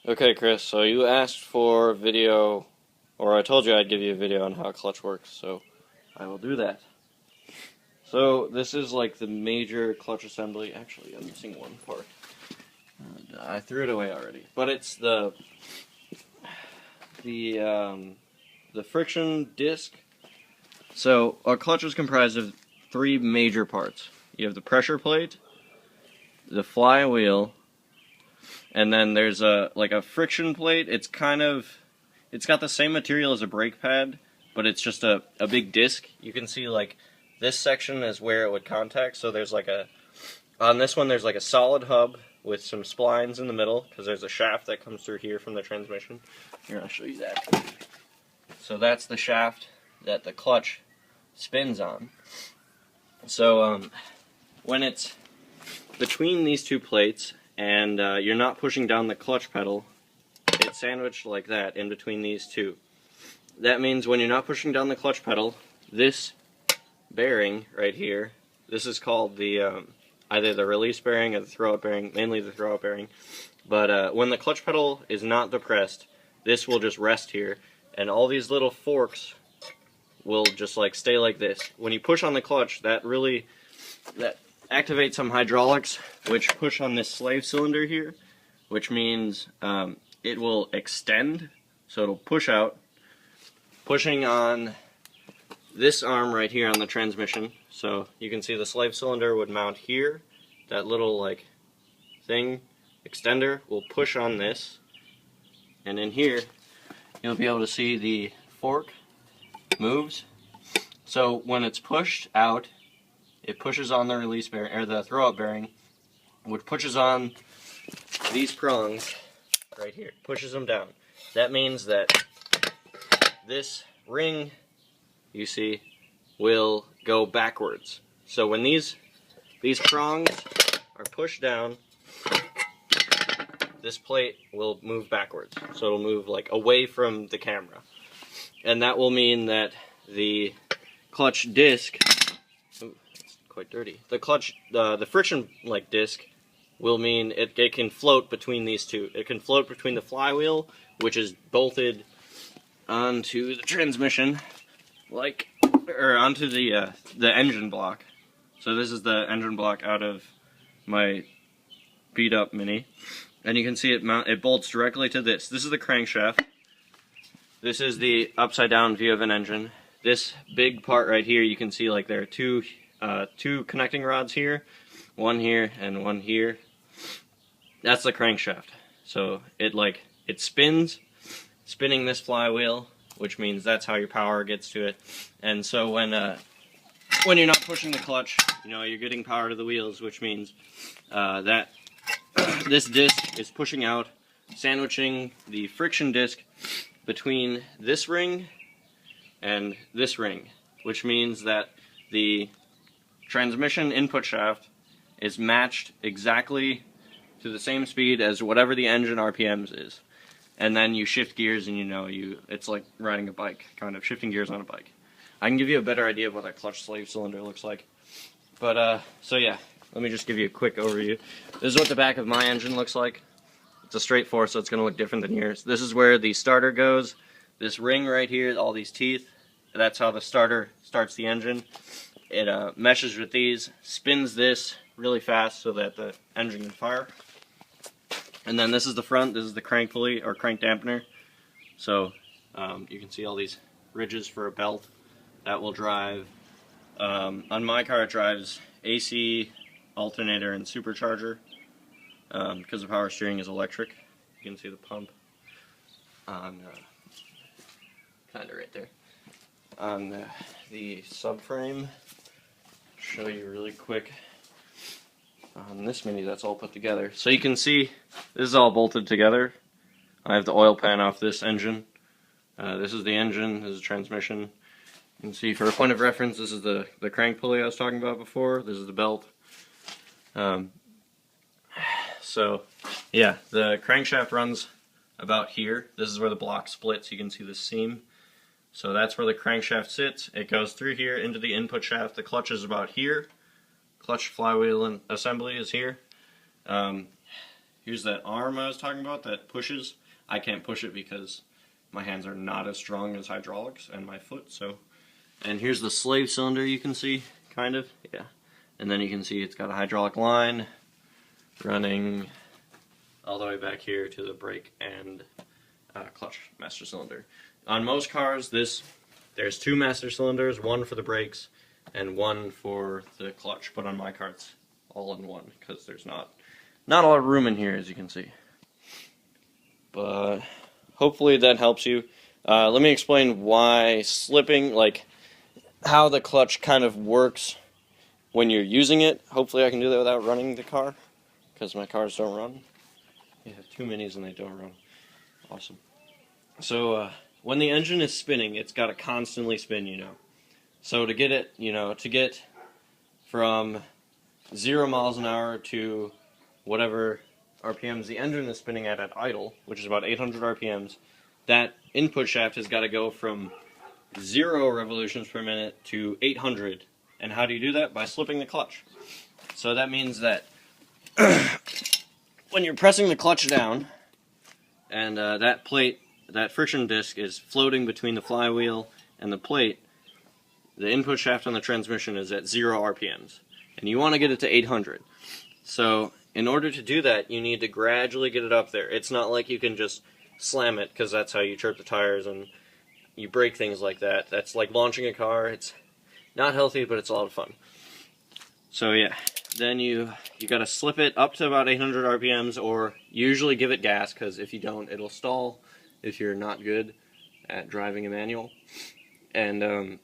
Okay, Chris, so you asked for a video, or I told you I'd give you a video on how a clutch works, so I will do that. So this is like the major clutch assembly. Actually, I'm missing one part. I threw it away already, but it's the friction disc. So our clutch is comprised of three major parts. You have the pressure plate, the flywheel, and then there's a friction plate. It's got the same material as a brake pad, but it's just a big disc. You can see like this section is where it would contact. So there's on this one there's like a solid hub with some splines in the middle because there's a shaft that comes through here from the transmission. Here, I'll show you that. So that's the shaft that the clutch spins on. So when it's between these two plates and you're not pushing down the clutch pedal, it's sandwiched like that in between these two. That means when you're not pushing down the clutch pedal, this bearing right here, this is called the either the release bearing or the throwout bearing, mainly the throwout bearing. But when the clutch pedal is not depressed, this will just rest here, and all these little forks will just like stay like this. When you push on the clutch, that activates some hydraulics, which push on this slave cylinder here, which means it will extend, so it'll push out, pushing on this arm right here on the transmission. So you can see the slave cylinder would mount here. That little like thing, extender, will push on this, and in here you'll be able to see the fork moves. So when it's pushed out, it pushes on the release bearing, or the throwout bearing, which pushes on these prongs right here, pushes them down. That means that this ring, you see, will go backwards. So when these prongs are pushed down, this plate will move backwards. So it'll move like away from the camera. And that will mean that the clutch disc, ooh, it's quite dirty. The friction like disc will mean it can float between these two. It can float between the flywheel, which is bolted onto the transmission, or onto the engine block. So this is the engine block out of my beat up Mini, and you can see it bolts directly to this. This is the crankshaft. This is the upside down view of an engine. This big part right here, you can see like there are two connecting rods here, one here and one here. That's the crankshaft. So it spinning this flywheel, which means that's how your power gets to it. And so when you're not pushing the clutch, you're getting power to the wheels, which means that this disc is pushing out, sandwiching the friction disc between this ring and this ring, which means that the transmission input shaft is matched exactly to the same speed as whatever the engine RPMs is. And then you shift gears and it's like riding a bike, kind of shifting gears on a bike. I can give you a better idea of what that clutch slave cylinder looks like. But, so yeah, let me just give you a quick overview. This is what the back of my engine looks like. It's a straight four, so it's going to look different than yours. This is where the starter goes. This ring right here, all these teeth, that's how the starter starts the engine. It meshes with these, spins this really fast so that the engine can fire. And then this is the front, this is the crank pulley or crank dampener. So you can see all these ridges for a belt that will drive. On my car it drives AC, alternator, and supercharger. Because the power steering is electric. You can see the pump on kind of right there. On the subframe, show you really quick. On this Mini, that's all put together. So you can see this is all bolted together. I have the oil pan off this engine. This is the engine, this is the transmission. You can see for a point of reference, this is the crank pulley I was talking about before. This is the belt. So yeah, the crankshaft runs about here. This is where the block splits. You can see the seam. So that's where the crankshaft sits. It goes through here into the input shaft. The clutch is about here. Clutch, flywheel, and assembly is here. here's that arm I was talking about that pushes. I can't push it because my hands are not as strong as hydraulics and my foot, so. And here's the slave cylinder you can see, kind of, yeah. And then you can see it's got a hydraulic line running all the way back here to the brake and clutch master cylinder. On most cars, there's 2 master cylinders, one for the brakes and one for the clutch, but on my car it's all in one because there's not a lot of room in here, as you can see. But hopefully that helps you. Let me explain why slipping, like how the clutch kind of works when you're using it. Hopefully I can do that without running the car, because my cars don't run. You have 2 minis and they don't run. Awesome. So when the engine is spinning, it's got to constantly spin, you know. So to get it, to get from 0 miles an hour to whatever RPMs the engine is spinning at idle, which is about 800 RPMs, that input shaft has got to go from 0 revolutions per minute to 800. And how do you do that? By slipping the clutch. So that means that when you're pressing the clutch down, and that friction disc is floating between the flywheel and the plate, the input shaft on the transmission is at 0 RPMs. And you want to get it to 800. So in order to do that, you need to gradually get it up there. It's not like you can just slam it, because that's how you chirp the tires and you break things like that. That's like launching a car. It's not healthy, but it's a lot of fun. So yeah, then you got to slip it up to about 800 RPMs, or usually give it gas, because if you don't, it'll stall if you're not good at driving a manual. And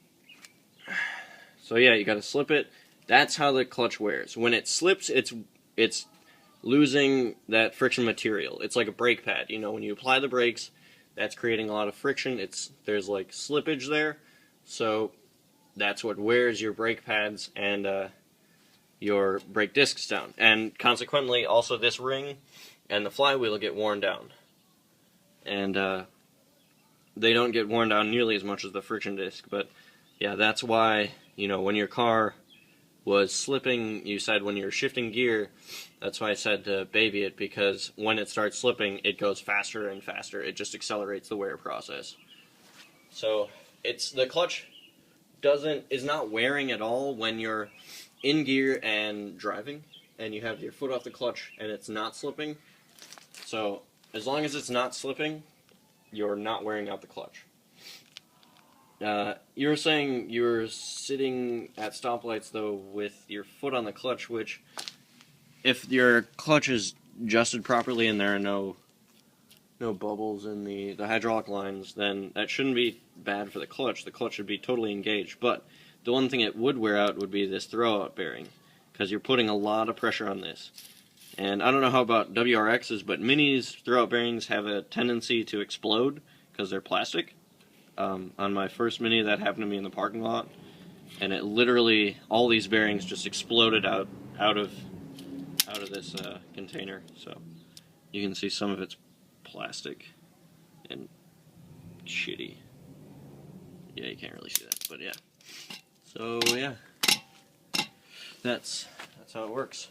so yeah, you got to slip it. That's how the clutch wears. When it slips, it's losing that friction material. It's like a brake pad. When you apply the brakes, that's creating a lot of friction. There's like slippage there, so that's what wears your brake pads and your brake discs down. And consequently, also this ring and the flywheel get worn down. And they don't get worn down nearly as much as the friction disc. But yeah, that's why, when your car was slipping, you said when you're shifting gear, that's why I said to baby it, because when it starts slipping, it goes faster and faster. It just accelerates the wear process. So the clutch is not wearing at all when you're in gear and driving, and you have your foot off the clutch and it's not slipping. So as long as it's not slipping, you're not wearing out the clutch. You were saying you were sitting at stoplights, though, with your foot on the clutch, which, if your clutch is adjusted properly and there are no bubbles in the hydraulic lines, then that shouldn't be bad for the clutch. The clutch should be totally engaged. But the one thing it would wear out would be this throwout bearing, because you're putting a lot of pressure on this. And I don't know how about WRXs, but Minis throwout bearings have a tendency to explode because they're plastic. On my first Mini, that happened to me in the parking lot, and it literally, all these bearings just exploded out of this container. So you can see some of it's plastic and shitty. Yeah, you can't really see that, but yeah. So yeah, that's how it works.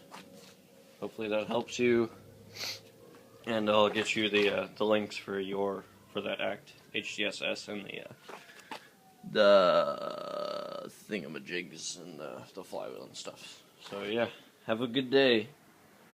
Hopefully that helps you, and I'll get you the links for that ACT HDSS and the thingamajigs and the flywheel and stuff. So yeah, have a good day.